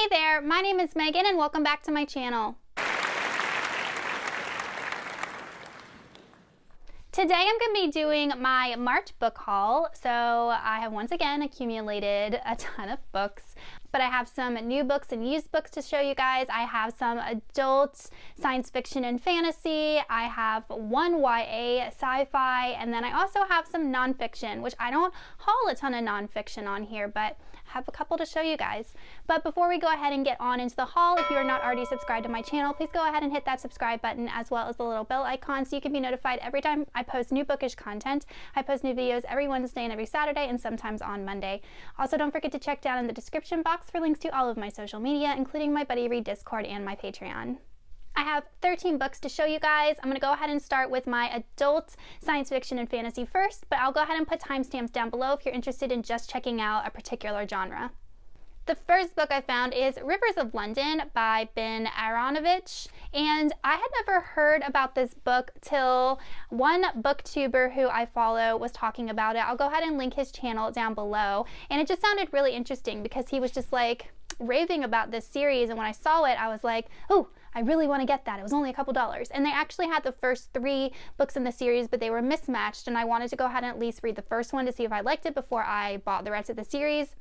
Hey there, my name is Megan and welcome back to my channel. Today I'm going to be doing my March book haul. So I have once again accumulated a ton of books, but I have some new books and used books to show you guys. I have some adult science fiction and fantasy. I have one YA sci-fi, and then I also have some nonfiction, which I don't haul a ton of nonfiction on here, but I have a couple to show you guys. But before we go ahead and get on into the haul, if you are not already subscribed to my channel, please go ahead and hit that subscribe button as well as the little bell icon so you can be notified every time I post new bookish content. I post new videos every Wednesday and every Saturday and sometimes on Monday. Also, don't forget to check down in the description box for links to all of my social media, including my Buddy Read Discord and my Patreon. I have 13 books to show you guys. I'm going to go ahead and start with my adult science fiction and fantasy first, but I'll go ahead and put timestamps down below if you're interested in just checking out a particular genre. The first book I found is Rivers of London by Ben Aronovich, and I had never heard about this book till one booktuber who I follow was talking about it. I'll go ahead and link his channel down below, and it just sounded really interesting because he was just like raving about this series, and when I saw it I was like, oh, I really want to get that. It was only a couple dollars, and they actually had the first 3 books in the series, but they were mismatched, and I wanted to go ahead and at least read the first one to see if I liked it before I bought the rest of the series.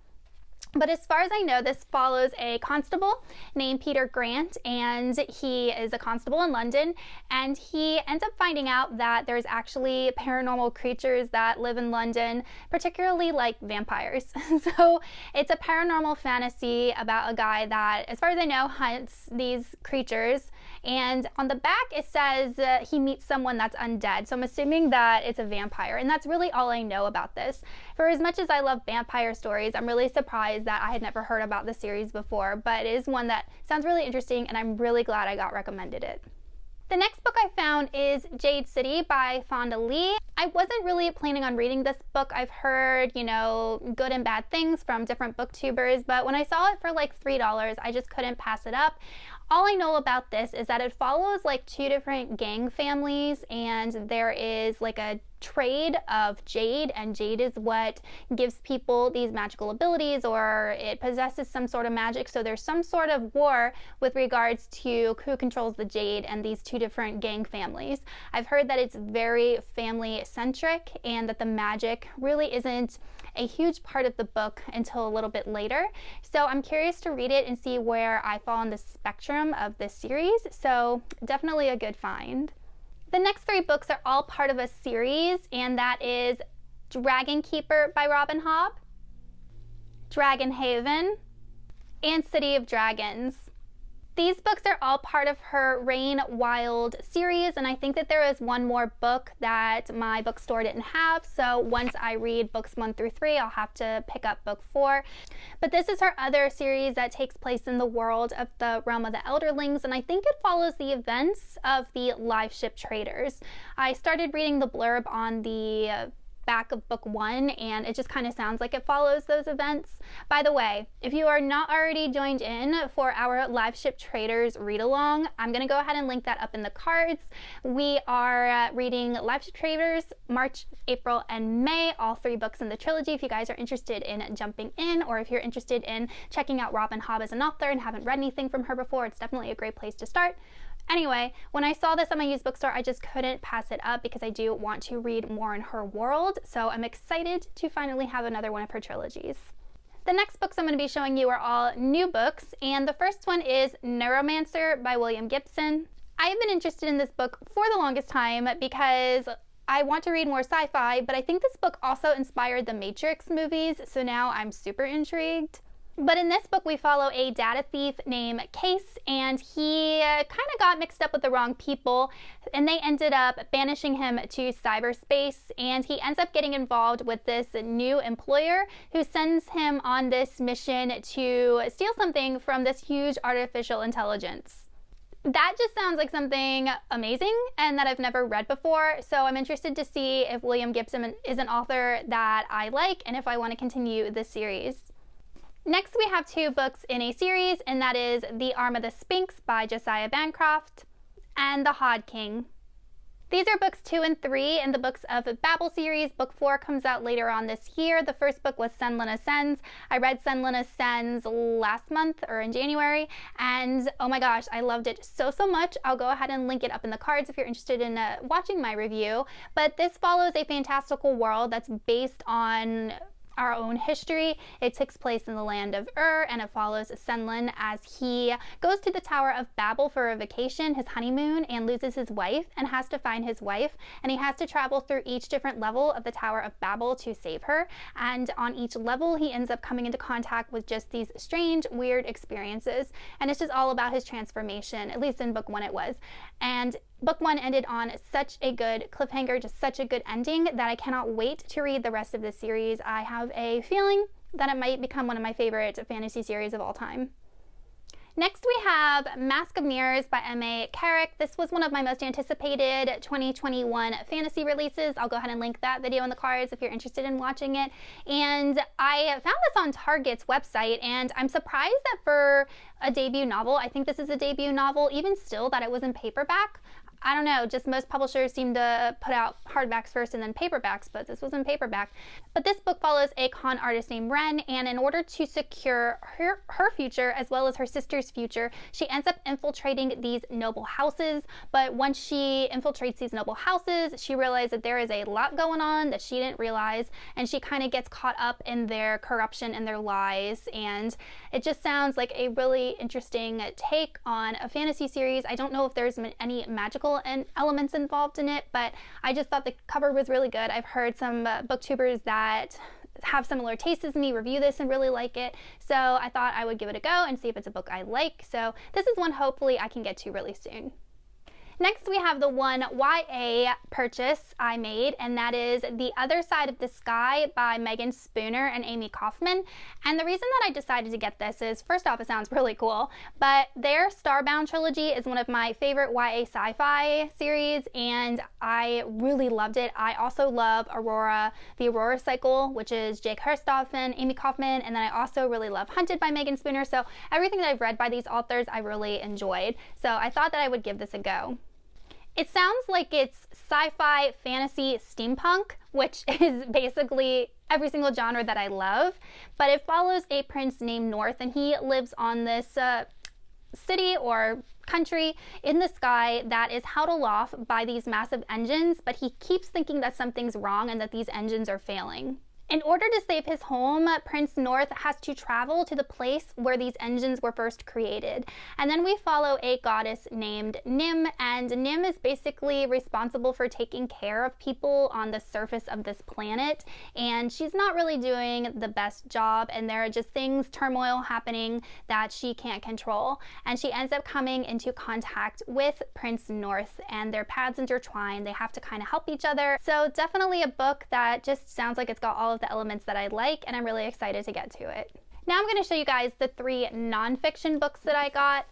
But as far as I know, this follows a constable named Peter Grant, and he is a constable in London, and he ends up finding out that there's actually paranormal creatures that live in London, particularly like vampires. So it's a paranormal fantasy about a guy that, as far as I know, hunts these creatures, and on the back it says he meets someone that's undead, so I'm assuming that it's a vampire, and that's really all I know about this. For as much as I love vampire stories, I'm really surprised that I had never heard about the series before, but it is one that sounds really interesting, and I'm really glad I got recommended it. The next book I found is Jade City by Fonda Lee. I wasn't really planning on reading this book. I've heard, good and bad things from different booktubers, but when I saw it for like $3, I just couldn't pass it up. All I know about this is that it follows like 2 different gang families, and there is like a trade of jade, and jade is what gives people these magical abilities, or it possesses some sort of magic. So there's some sort of war with regards to who controls the jade and these 2 different gang families. I've heard that it's very family centric and that the magic really isn't a huge part of the book until a little bit later. So I'm curious to read it and see where I fall on the spectrum of this series. So definitely a good find. The next 3 books are all part of a series, and that is Dragon Keeper by Robin Hobb, Dragon Haven, and City of Dragons. These books are all part of her Rain Wild series, and I think that there is one more book that my bookstore didn't have, so once I read books 1 through 3, I'll have to pick up book 4. But this is her other series that takes place in the world of the Realm of the Elderlings, and I think it follows the events of the live ship traders. I started reading the blurb on the back of book 1, and it just kind of sounds like it follows those events. By the way, if you are not already joined in for our live ship traders read along, I'm gonna go ahead and link that up in the cards. We are reading live ship traders March, April, and May, all 3 books in the trilogy. If you guys are interested in jumping in, or if you're interested in checking out Robin Hobb as an author and haven't read anything from her before, it's definitely a great place to start. Anyway, when I saw this at my used bookstore, I just couldn't pass it up because I do want to read more in her world, so I'm excited to finally have another one of her trilogies. The next books I'm going to be showing you are all new books, and the first one is Neuromancer by William Gibson. I have been interested in this book for the longest time because I want to read more sci-fi, but I think this book also inspired the Matrix movies, so now I'm super intrigued. But in this book, we follow a data thief named Case, and he kind of got mixed up with the wrong people, and they ended up banishing him to cyberspace, and he ends up getting involved with this new employer who sends him on this mission to steal something from this huge artificial intelligence. That just sounds like something amazing and that I've never read before, so I'm interested to see if William Gibson is an author that I like and if I want to continue this series. Next, we have 2 books in a series, and that is The Arm of the Sphinx by Josiah Bancroft and The Hod King. These are books 2 and 3 in the Books of Babel series. Book 4 comes out later on this year. The first book was Senlin Ascends. I read Senlin Ascends last month or in January, and oh my gosh, I loved it so much. I'll go ahead and link it up in the cards if you're interested in watching my review. But this follows a fantastical world that's based on our own history. It takes place in the land of and it follows Senlin as he goes to the Tower of Babel for a vacation, his honeymoon, and loses his wife and has to find his wife, and he has to travel through each different level of the Tower of Babel to save her. And on each level he ends up coming into contact with just these strange, weird experiences, and it's just all about his transformation, at least in book 1 it was. And book 1 ended on such a good cliffhanger, just such a good ending, that I cannot wait to read the rest of this series. I have a feeling that it might become one of my favorite fantasy series of all time. Next we have Mask of Mirrors by M.A. Carrick. This was one of my most anticipated 2021 fantasy releases. I'll go ahead and link that video in the cards if you're interested in watching it. And I found this on Target's website, and I'm surprised that for a debut novel, I think this is a debut novel, even still, that it was in paperback. I don't know, just most publishers seem to put out hardbacks first and then paperbacks, but this was in paperback. But this book follows a con artist named Ren, and in order to secure her future as well as her sister's future, she ends up infiltrating these noble houses. But once she infiltrates these noble houses, she realizes that there is a lot going on that she didn't realize, and she kind of gets caught up in their corruption and their lies. And it just sounds like a really interesting take on a fantasy series. I don't know if there's any magical and elements involved in it, but I just thought the cover was really good. I've heard some booktubers that have similar tastes as me review this and really like it, so I thought I would give it a go and see if it's a book I like. So this is one hopefully I can get to really soon. Next we have the one YA purchase I made, and that is The Other Side of the Sky by Megan Spooner and Amy Kaufman. And the reason that I decided to get this is, first off, it sounds really cool, but their Starbound trilogy is one of my favorite YA sci-fi series, and I really loved it. I also love Aurora, the Aurora Cycle, which is Jake Herstoffen, Amy Kaufman, and then I also really love Hunted by Megan Spooner. So everything that I've read by these authors I really enjoyed, so I thought that I would give this a go. It sounds like it's sci-fi, fantasy, steampunk, which is basically every single genre that I love, but it follows a prince named North, and he lives on this city or country in the sky that is held aloft by these massive engines, but he keeps thinking that something's wrong and that these engines are failing. In order to save his home, Prince North has to travel to the place where these engines were first created. And then we follow a goddess named Nim, and Nim is basically responsible for taking care of people on the surface of this planet, and she's not really doing the best job, and there are just things, turmoil happening that she can't control. And she ends up coming into contact with Prince North, and their paths intertwine. They have to kind of help each other. So definitely a book that just sounds like it's got all of the elements that I like, and I'm really excited to get to it. Now I'm going to show you guys the 3 nonfiction books that I got.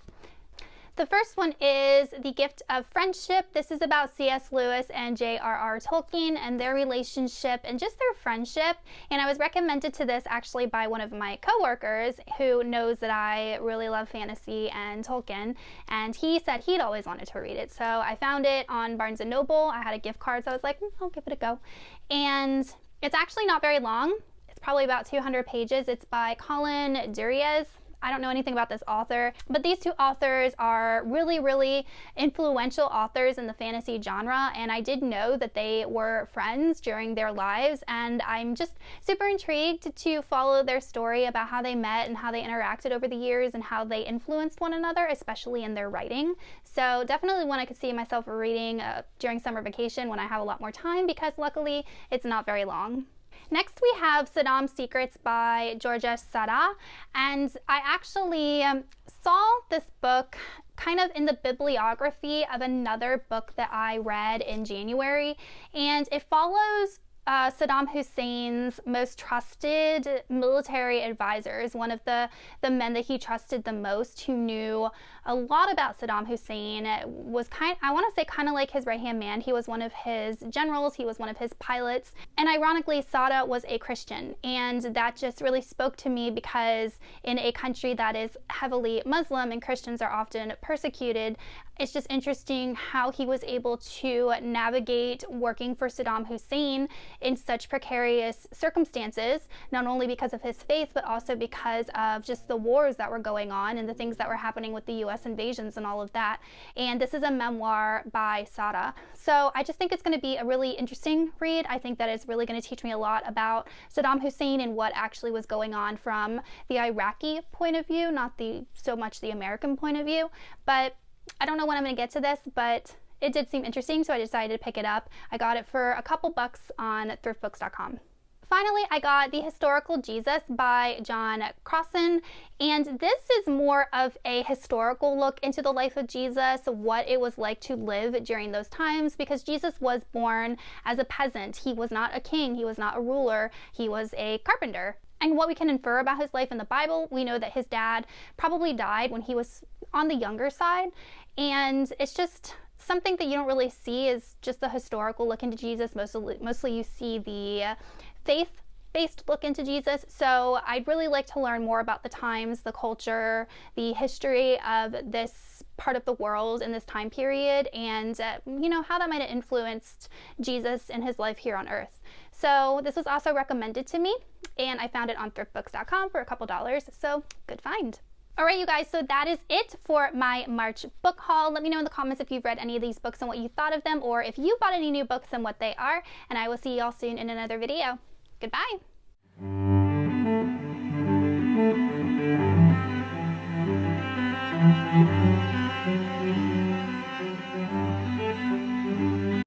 The first one is The Gift of Friendship. This is about C.S. Lewis and J.R.R. Tolkien and their relationship and just their friendship. And I was recommended to this actually by one of my coworkers who knows that I really love fantasy and Tolkien. And he said he'd always wanted to read it. So I found it on Barnes & Noble. I had a gift card, so I was like, I'll give it a go. And it's actually not very long. It's probably about 200 pages. It's by Colin Duriez. I don't know anything about this author, but these 2 authors are really influential authors in the fantasy genre, and I did know that they were friends during their lives, and I'm just super intrigued to follow their story about how they met and how they interacted over the years and how they influenced one another, especially in their writing. So definitely one I could see myself reading during summer vacation when I have a lot more time, because luckily it's not very long. Next we have Saddam Secrets by Georgia Sada, and I actually saw this book kind of in the bibliography of another book that I read in January, and it follows Saddam Hussein's most trusted military advisors, one of the men that he trusted the most, who knew a lot about Saddam Hussein, was I want to say kind of like his right-hand man. He was one of his generals, he was one of his pilots, and ironically Sada was a Christian, and that just really spoke to me, because in a country that is heavily Muslim and Christians are often persecuted, It's just interesting how he was able to navigate working for Saddam Hussein in such precarious circumstances, not only because of his faith, but also because of just the wars that were going on and the things that were happening with the US invasions and all of that. And this is a memoir by Sada. So I just think it's going to be a really interesting read. I think that it's really going to teach me a lot about Saddam Hussein and what actually was going on from the Iraqi point of view, not so much the American point of view. But I don't know when I'm going to get to this, but it did seem interesting, so I decided to pick it up. I got it for a couple bucks on thriftbooks.com. Finally, I got The Historical Jesus by John Crossan, and this is more of a historical look into the life of Jesus, what it was like to live during those times, because Jesus was born as a peasant. He was not a king, he was not a ruler, he was a carpenter. And what we can infer about his life in the Bible, we know that his dad probably died when he was on the younger side, and it's just something that you don't really see is just the historical look into Jesus. Mostly you see the faith-based look into Jesus. So I'd really like to learn more about the times, the culture, the history of this part of the world in this time period, and how that might have influenced Jesus and his life here on earth. So this was also recommended to me, and I found it on thriftbooks.com for a couple dollars, so good find. All right, you guys, so that is it for my March book haul. Let me know in the comments if you've read any of these books and what you thought of them, or if you bought any new books and what they are, and I will see y'all soon in another video. Goodbye.